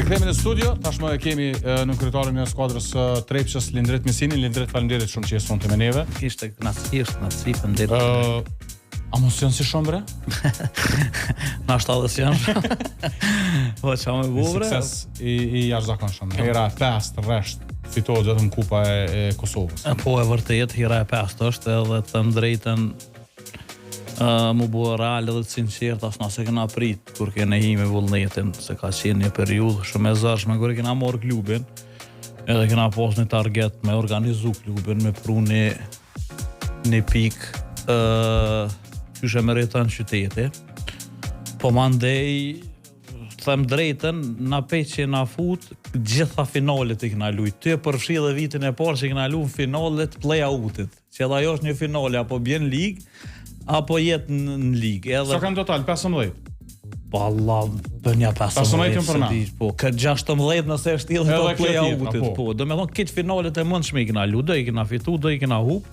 Rikthehemi në studio, tashmë e kemi në kryetarin e skuadrës Trepçës Lindret Mesinin. Lindret, faleminderit shumë që je sonte me neve. Kishte kënaqësi, faleminderit. A mos janë si shumë bre? Na shtatës janë. Po çamë bubre. Sukses i jashtëzakonshëm. Hera e 5 rresht fitohet vetëm kupa e Kosovës. Po e vërtet, hera e 5 është edhe të drejtën mu bua real edhe të sinqert, as nëse kena prit kur kena hi me vullnetin, se ka qenë një periudhë shumë e zërshme kur kena marrë klubin, edhe kena pas një target me organizu klubin, me pru një pik qyshe meriton qyteti. Po mandej, të them drejten, na peq që na fut gjitha finalet i kena lujt. Ty e përfshi dhe vitin e parë që kena lujt finalet play-outit, që edhe ajo është një finale, apo bjen lig, apo jetë në ligë. Sa kanë total? 15? Po Allah, për një 15 për na. Po, këtë 16 nëse është tillë të play-outit. Po, do me thonë, këtë finalet e mundshme i kena lu, do i kena fitu, do i kena hup,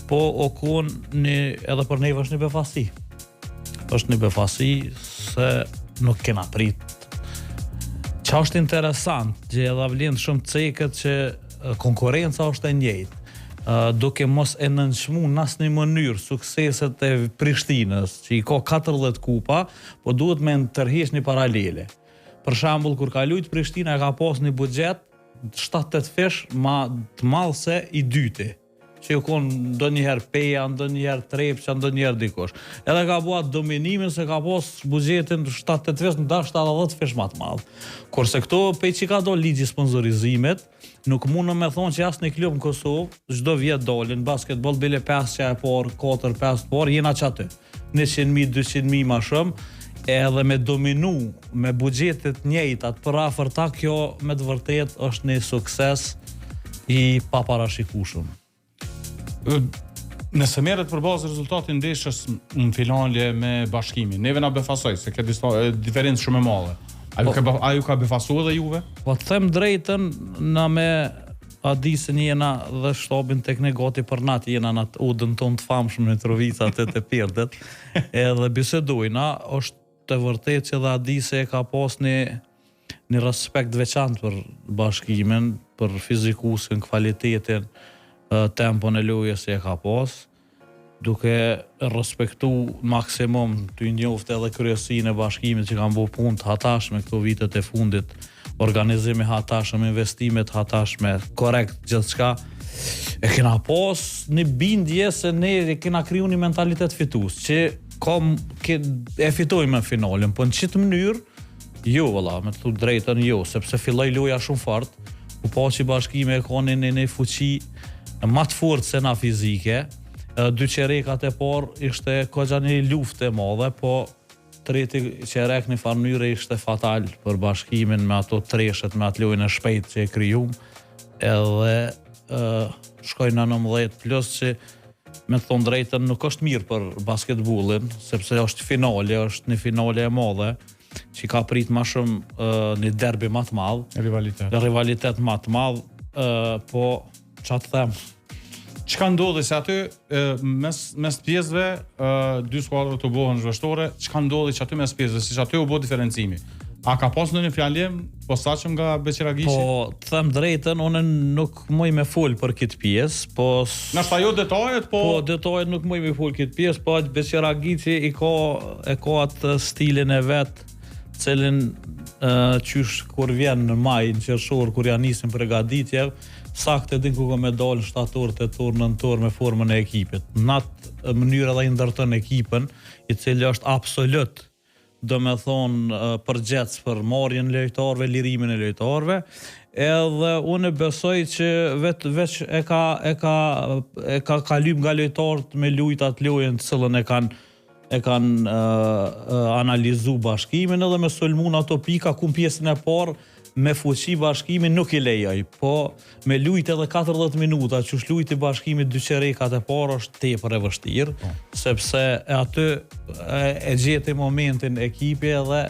po o kon edhe për neve është një befasi. Është një befasi se nuk kena prit. Qa është interesant, që edhe vlen shumë cekët që konkurenca është e njëjtë. Duke mos e nënçmu në asnjë mënyrë sukseset e Prishtinës, që i ka 14 kupa, po duhet me tërheq një paralele. Për shembull, kur ka lujt Prishtina ka pas një buxhet 7-8 fish ma të madh se i dyti, që ju kon ndonjëherë Peja, ndonjëherë Trepça, ndonjëherë dikush. Edhe ka bua dominimin se ka pas buxhetin 7-8 fish, nda 70 fish ma të madh. Kurse këto pe që ka do ligji sponsorizimet, nuk mundë me thonë që asë një klub në Kosovë, çdo vjet dalin, basketbol bile 5 që e por, 4-5 por, jena që aty. 100.000, 200.000 ma shumë, edhe me dominu, me buxhetet njëjtat për afër ta, kjo me të vërtet është një sukses i paparashikueshëm. Nëse merret për bazë rezultatin ndeshjes në finale me Bashkimin, neve na befasoj se ka diferencë shumë e madhe. A ju ka befasu edhe juve? Po të them drejtën, na me Adisin jena dhe shtobin tek ne gati për natë jena në udën tonë të famshëm në Trovicat e të Pirdet, edhe bisedojna, është të vërtet që dhe Adisi e ka pas një respekt veçantë për Bashkimin, për fizikusin, kvalitetin, tempon e lojës që e ka pas, duke respektu maksimum të njoftë edhe kryesinë e Bashkimit që kanë bërë punë të hatashme këto vitet e fundit, organizimi hatashme, investimet hatashme, korrekt gjithçka. E kena pas një bindje se ne kena kriju një mentalitet fitus, që e fitojmë në finalin, po në qitë mënyrë, jo, valla, me të thu drejtën jo, sepse filloj loja shumë fort, u pa që Bashkimi e ka një fuqi ma të fort se na fizike, dy qerekat e por ishte kogja një luftë e madhe, po treti qerek një farë mënyre ishte fatal për Bashkimin me ato treshet, me atë lojën e shpejt që e kryum, edhe shkojnë në 19, plus që me të thonë drejtën nuk është mirë për basketbullin, sepse është finale, është një finale e madhe, që ka prit ma shumë një derbi ma të madh, rivalitet ma të madh, po qa të them. Çka ndodhi se aty mes pjesëve dy skuadra të bëhen zhveshtore, çka ndodhi që aty mes pjesëve, siç aty u bë diferencimi? A ka pas ndonjë fjalim posaçëm nga Beqiragishi? Po, të them drejtën, unë nuk muj me fol për këtë pjesë, po nashta jo detajet, po detajet nuk muj me fol këtë pjesë, po Beqiragishi e ka atë stilin e vet, cilin qysh kur vjen në maj, në qershor, kur janë nisin përgatitje, saktë din ku ka me dalë shtator, tetor, nëntor me formën e ekipit. Në atë mënyrë edhe i ndërton ekipën, i cili është absolut, do me thonë, përgjec për marrjen e lojtarëve, lirimin e lojtarëve, edhe unë besoj që veç e ka kalim nga lojtarët me lujtat lojën të cilën e kanë analizu Bashkimin edhe me sulmun ato pika ku pjesën e parë me fuqi Bashkimin nuk i lejoj, po me lujt edhe 40 minuta, që është lujt i Bashkimit dy qerekat e parë është tepër e vështirë, sepse aty e gjeti momentin ekipi edhe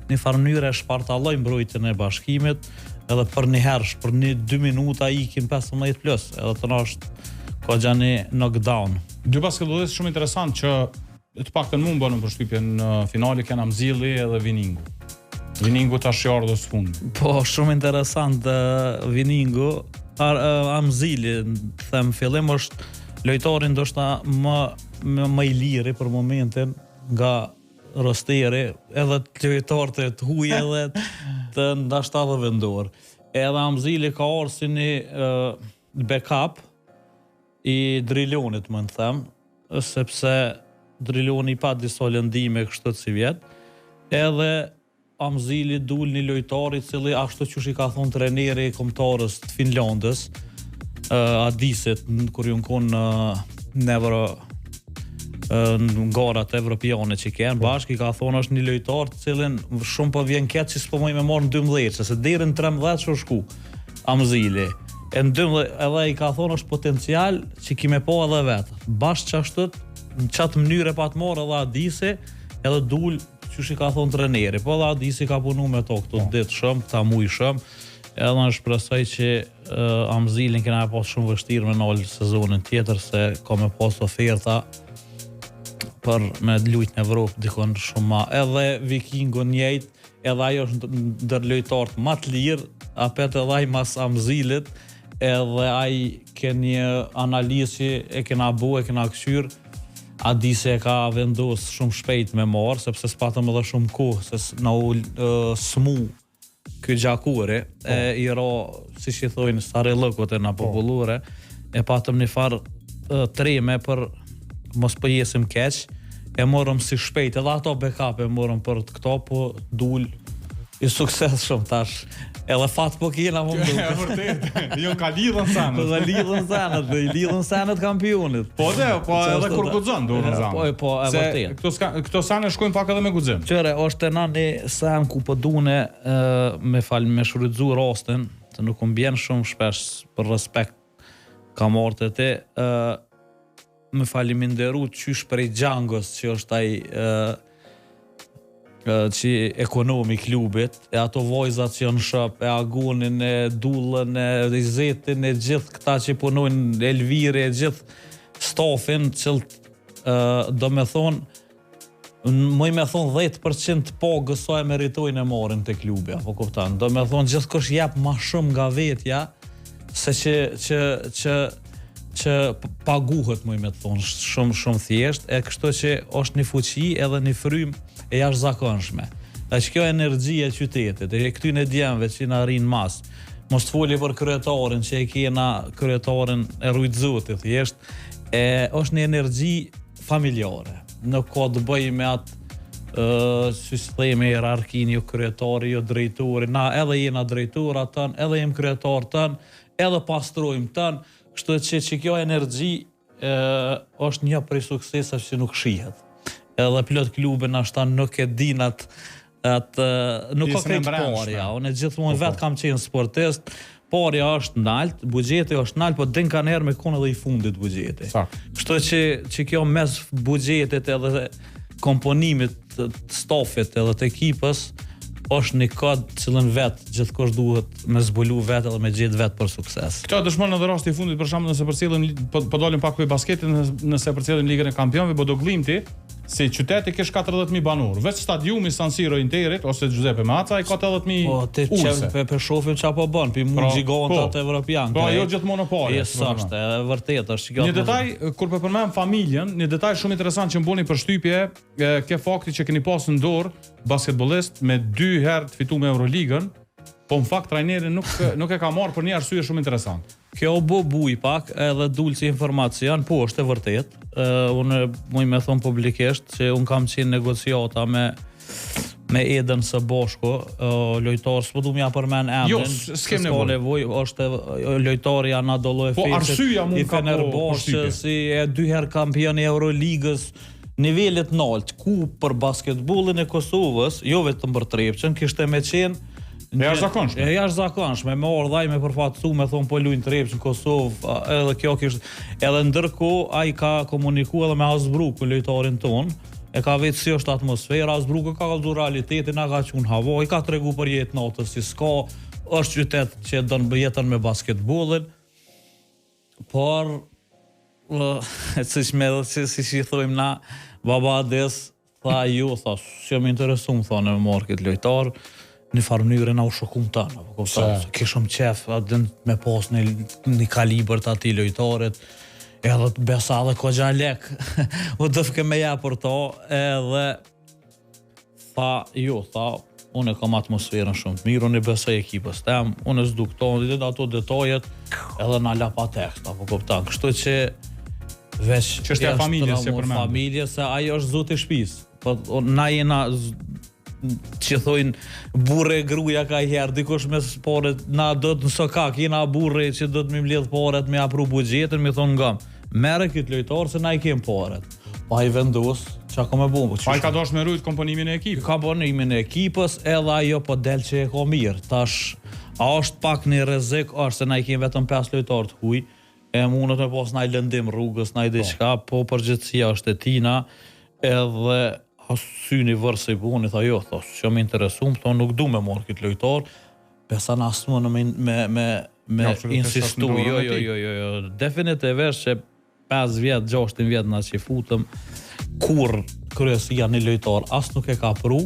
një farë mënyrë e shpartalloj mbrojtjen e Bashkimit, edhe për një hersh, për 2 minuta ikin 15 plus, edhe të është ka gjani knockdown. Dy basketbollistë shumë interesant që të paktën mund bënë përshtypjen në finale kena Mzilli edhe Viningu. Viningu tash ardhës fund. Po, shumë interesant Viningu. Amzili, them fillim, është lojtari ndoshta më i liri për momentin nga rosteri, edhe lojtarët të huaj edhe të ndashta vendor. Edhe Amzili ka ardhur si një backup i Drilonit, më të them, sepse Driloni pa disa lëndime kështu si vjet. Edhe Amzili dul një lojtar i cili ashtu që i ka thonë treneri i kombëtarës të Finlandës, Adisit, kur ju në në garat evropiane që kenë bashkë, i ka thonë është një lojtar të cilin shumë po vjen keq që s'po moj me marrë në 12, se deri në 13 që shku Amzili. Në 12 edhe i ka thonë është potencial që kime po edhe vetë. Bashkë që ashtu në qatë mënyre pa të marrë edhe Adisi, edhe dul që i ka thonë treneri. Po edhe Adisi ka punu me to këto ditë shumë, këta muj shumë, edhe në shpresoj që Amzilin kena pas shumë vështirë me nalë sezonin tjetër, se ka me pas oferta për me lujt në Evropë dikon shumë ma. Edhe Vikingu njejt, edhe ajo është ndër lojtarët ma të lirë, apet edhe aj mas Amzilit, edhe aj ke një analizë që e kena bu, e kena këshyr, Adisi e ka vendos shumë shpejt me marë, sepse s'patëm edhe shumë kohë, se na u smu ky gjakuri, i ra, si që i thojnë, stare lëkot e na popullore, e patëm një farë treme për mos për jesim keq, e morëm si shpejt, edhe ato backup e morëm për të këto, po dul i sukses shumë tash. Edhe fat po kena më duke. Vërtet, jo ka lidhën sanët. Po i lidhën sanët kampionit. Po edhe kur guxon dorën sanët. Po, e vërtet. Këto sanë shkojnë pak edhe me guxim. Qëre, është e nani san ku po dune me shfrytzu rastin, të nuk më bjen shumë shpesh për respekt ka marrë te me faliminderu qysh prej Gjangos që është ai që ekonomi klubit, e ato vojzat që janë shop, e Agunin, e Dullën, e Izetin, e gjithë këta që punojnë, Elviri, e gjithë stafin, do me thonë, mëj me thonë 10% pagës sa e meritojnë e marin të klubi, apo kuptan, do me thonë gjithë kush jep ma shumë nga vetja, se që paguhet, mëj me thonë, shumë thjesht, e kështu që është një fuqi edhe një frym e jashtëzakonshme. Dhe që kjo energji e qytetit, e këty në djemve që na rinë mas, mos të foli për kryetarin, që e kena kryetarin e rujtë zotit, është një energji familjare. Nuk ka të bëj me atë sistemi hierarkin, jo kryetari, jo drejtori, na edhe jena drejtora tën, edhe jem kryetar tën, edhe pastrojmë tën, kështu që kjo energji është një prej suksesave që nuk shihet. Edhe plot klubin ashta nuk e din atë nuk ka krejt parja, unë gjithmonë vetë kam qenë sportist, parja është nalt, buxheti është nalt, po din kanë herë me konë edhe i fundit buxheti. Kështu që kjo mes buxhetit edhe komponimit të stafit edhe të ekipës është një kod cilën vetë gjithkush duhet me zbulu vetë edhe me gjithë vetë për sukses. Këto dëshmon edhe rasti i fundit, për shembull nëse përcjellin po dalim pak për basketin, nëse përcjellin Ligën e Kampionëve, Bodoglimti, si qyteti kish 40.000 banor. Veç stadiumi San Siro Interit ose Giuseppe Meazza i ka 80.000 ulse. Po për shofim çfarë po bën, për mund gigantat evropian. Po ajo gjithmonë parë. Është, vërtet është kjo. Një detaj kur po përmend familjen, një detaj shumë interesant që mbuni përshtypje, ke fakti që keni pasur në dorë basketbollist me 2 herë të fituar me Euroligën, po në fakt trajneri nuk e ka marrë për një arsye shumë interesant. Kjo buj pak edhe dul si informacion, po është e vërtet. Unë muj me thonë publikisht që unë kam qenë negociata me Eden së bashku, lojtar, s'po du m'ja përmen emrin. Jo, s'kem nevojë. Është lojtari Anadolu Efesit, i Fenerbahçes, si e 2 herë kampion i Euroligës, nivelet nalt, ku për basketbollin e Kosovës, jo vetëm për Trepçën, kishte me qenë e jashtëzakonshme, me ardhaj me përfaqësu, me thonë po luajnë Trepçën Kosovë, edhe kjo kishte. Edhe ndërkohë ai ka komunikuar edhe me Asbrukun, lojtarin ton, e ka vetë si është atmosfera, Asbruku ka kallzu realitetin, na ka qenë havo, i ka tregu për jetë natës si s'ka, është qytet që don jetën me basketbollin. Por si i thojmë na, baba Ades tha ju, tha, që më interesu më thonë me marrë këtë lojtar, një farë mënyrë na u shokum tanë, apo kupton, kishëm qef atë me pas një kalibër të atij lojtarit, edhe të besa edhe kogja lek, u dëfke me ja për to, edhe tha, unë e kam atmosferën shumë të mirë, unë e besoj ekipës tem, unë e s'du këto, ato detajet, edhe na la pa tekst, apo kupton, kështu që veç çështja e familjes që përmend. Familje se ajo është zoti i shtëpisë. Po na jena që thojnë burre e gruaja ka herë dikush me sporët na do të sokak jena burre që do të më mbledh porët me apru buxhetin më thon ngam. Merre këtë lojtar se na i kem porët. Pa i vendos çka ka më bën. Pa i ka dosh me rujt komponimin e ekipit. Komponimin e ekipës edhe ajo po del që e ka mirë. Tash a është pak një rrezik është se na i kem vetëm 5 lojtar të huaj. E mundët me pas naj lëndim rrugës, naj diçka, po përgjithësia është e tina, edhe syni vërse i buni, tha jo, që më interesum, tha nuk du me morë këtë lojtar, pesa në asë me insistu, jo, definitivisht që 5 vjetë, 6 vjetë nga që i futëm, kur kryesia një lojtar, asë nuk e ka pru,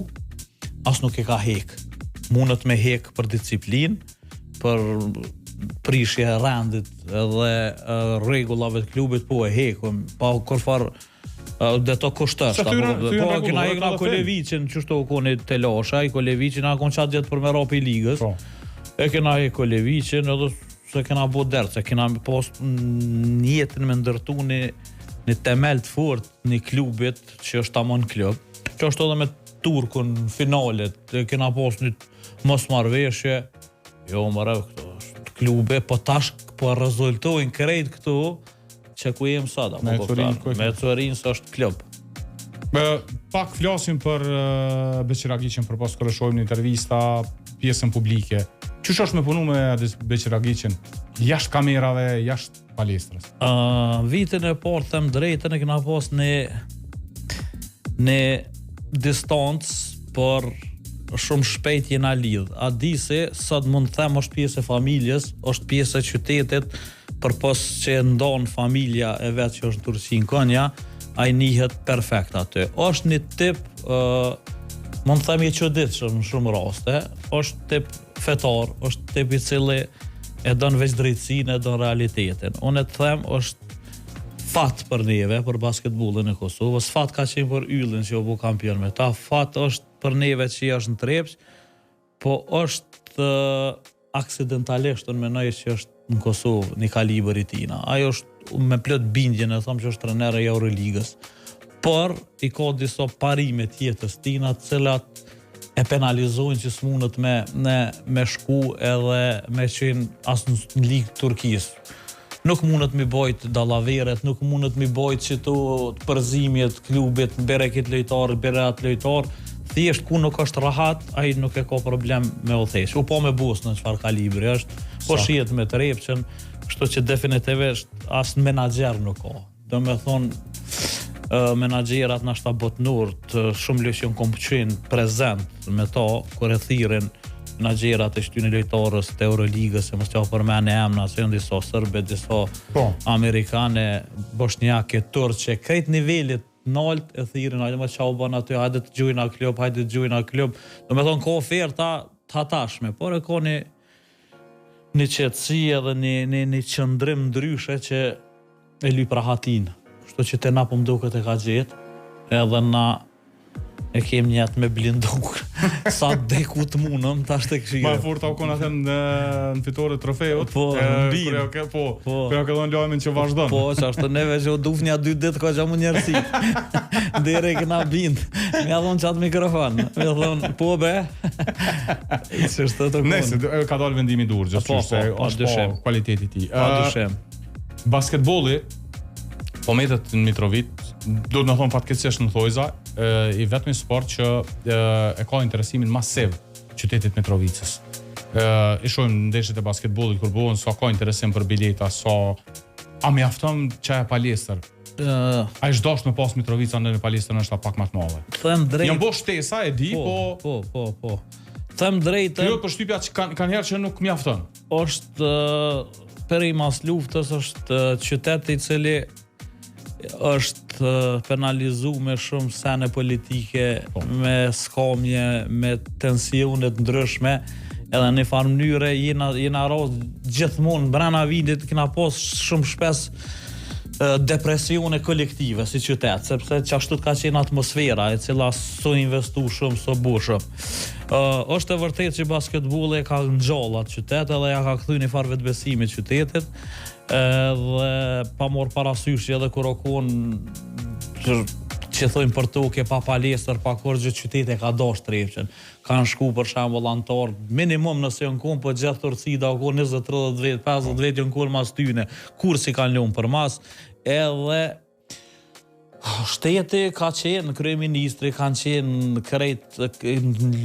asë nuk e ka hek. Mundët me hek për disciplin, për prishje e rendit edhe rregullave të klubit po e hekum, pa kërfar dhe to kushtash. Po kena hekna Kolevicin, qështu koni Telasha, i Kolevicin a kon qatë gjithë për me rapi ligës, e kena hek Kolevicin edhe se kena bo dertë, se kena post njetën me ndërtu një temel të fort një klubit që është tamon klub, që është edhe me Turkun finalet, kena post një mos marrëveshje, jo më rëvë këto, klube, po tash po rezultojnë krejt këtu që ku jem sada. Me Corin së është klub. Pak flasim për Beqiragicin për pas kërë shojmë një intervista, pjesën publike. Qësh është me punu me Beqiragicin? Jashtë kamerave, jashtë palestrës? Vitin e parë, them drejtën, e këna pas në distancë për shumë shpejt jena lidh. A di se sot mund të them është pjesë e familjes, është pjesë e qytetit, për pos që e ndonë familja e vetë që është në Turqi në Konja, a i njihet perfekt aty. Është një tip, mund të them i çuditshëm në shumë raste, është tip fetar, është tip i cili e don veç drejtësinë, e don realitetin. Unë të them është fat për neve, për basketbollin e Kosovës, fat ka qenë për Yllin që u bu kampion me ta, fat është për neve që është në Trepç, po është aksidentalisht unë menoj që është në Kosovë një kalibër i tina. Ajo është me plot bindjen e thom që është trajner e Euroligës. Por i ka disa parime tjetës tina të cilat e penalizojnë që s'munët me shku edhe me qenë asë në ligë Turkisë. Nuk mundet mi bojt dallaveret, nuk mundet mi bojt që të përzimjet klubit, bere këtë lojtar, bere atë lojtar, thjesht ku nuk është rahat, ai nuk e ka problem me udhëheq. U po me Bosnën çfarë kalibri është, po shihet me Trepçën, kështu që definitivisht as menaxher nuk ka. Do me thonë menaxherat na shta botnur të shumë lëshon kompjutin prezant me to kur e thirrin menaxherat e shtynë lojtarës të Euroligës, se mos t'ja përmend emra, se janë disa serbe, disa amerikane, bosnjake, turqe, krejt nivelit nalt e thirrin, hajde më çau bën aty, hajde të gjojna klub, hajde të gjojna klub. Do me thonë ka oferta të hatashme, por e ka një qetësi edhe një qëndrim ndryshe që e lyp rahatin. Kështu që te na po mduket e ka gjetë, edhe na e kem një atë me blinduk. Sa deku të munëm, ta shte këshirë. Ma furt au kona them në fitore trofeut. Po, në bimë. Kërja ka dhënë lojmen që vazhdojnë. Po, që ashtë neve që o duf një 2 ditë ka që mu njërësit. Dire i këna bindë. Me adhon qatë mikrofon. Me adhon, po be. Që është të konë. Nese, ka dalë vendimi dur, gjështë se është po kualiteti ti. Pa dyshem. Basketbolli, po metet në Mitrovit, do të në thonë fatkeqësisht në Thojza, i vetëmi sport që e ka interesimin masiv qytetit Mitrovicës. I shohim ndeshjet e basketbollit kur bëhen, sa ka interesim për bileta, a mjafton çaja palestër. Ai s'dosh me pas Mitrovica në palestër është pak më të madhe. Them drejt. Janë bosh shtesa e di, po. Them drejt. Jo përshtypja që kanë herë që nuk mjafton. Është perimas luftës, është qyteti i cili është penalizu me shumë sene politike, me skamje, me tensionet ndryshme, edhe në farë mënyre jena rrosë gjithmonë brenda vitit kena pas shumë shpes depresione kolektive si qytet, sepse qashtu ka qenë atmosfera e cila so investu shumë, so bu shumë. Është e vërtet që basketbolli ka ngjall atë qytet edhe ja ka kthy një farë vetbesimi qytetit, dhe pa marrë parasysh edhe kur okon që thojmë për toke, pa palestër, pa korgjë, qyteti ka dash Trepçën. Kanë shku për shembull antar, minimum nëse janë kon, po gjatë Turqida ka 20-30 vjet, 50 vjet janë kon mas tyne, kursi kanë lënë për mas, edhe shteti ka qenë, kryeministri kanë qenë krejt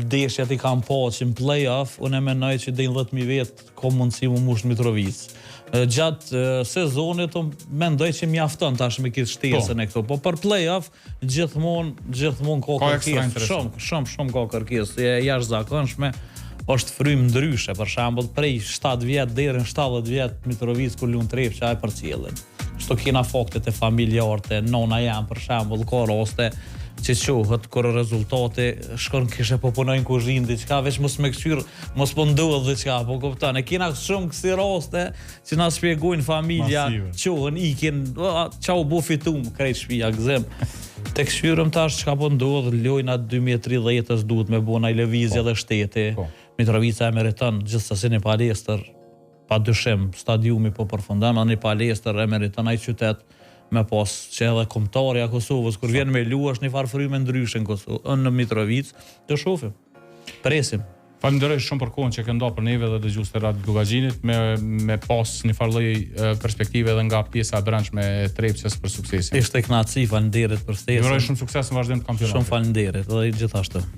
ndeshjet i kanë pa që në play-off, unë e menoj që deri 10.000 vjet ka mundësi mu mush Mitrovic. Gjatë sezonit mendoj që mjafton tash me këtë shtesën e këto, po për play-off gjithmonë ka kërkesë, shumë ka kërkesë, e jashtëzakonshme, është frymë ndryshe, për shembull prej 7 vjet deri në 70 vjet Mitrovic kur luan Trepçë ai përcjellën. Kështu kena faktet e familjarë, nona jam për shembull, ka raste që qohët kur rezultate shkon kishe po punojnë kuzhinë diçka veç mos me këshyr, mos po ndodh diçka, po kupton. E kena shumë kësi raste që na shpjegojnë familja, qohën ikin, çau bu fitum krejt shtëpia gzim. Tek këshyrëm tash çka po ndodh, lojna 2030-s duhet me bëna lëvizje dhe shteti. Mitrovica e meriton gjithsesi një palestër, pa dyshim, stadiumi po përfundon, një palestër e meriton ai qytet. Me pas që edhe kombëtarja Kosovës, kur vjen me lu, është një farë fryme ndryshe në Mitrovic, të shofim. Presim. Falenderoj shumë për kohën që kënda për neve dhe dëgjues të Radio Gogaxhinit, me pas një farë lloj perspektive edhe nga pjesa e brendshme e Trepçës për suksesin. Ishte kënaqësi, falenderit për ftesën. Ju uroj shumë sukses në vazhdim të kampionatit. Shumë falenderit, edhe gjithashtu.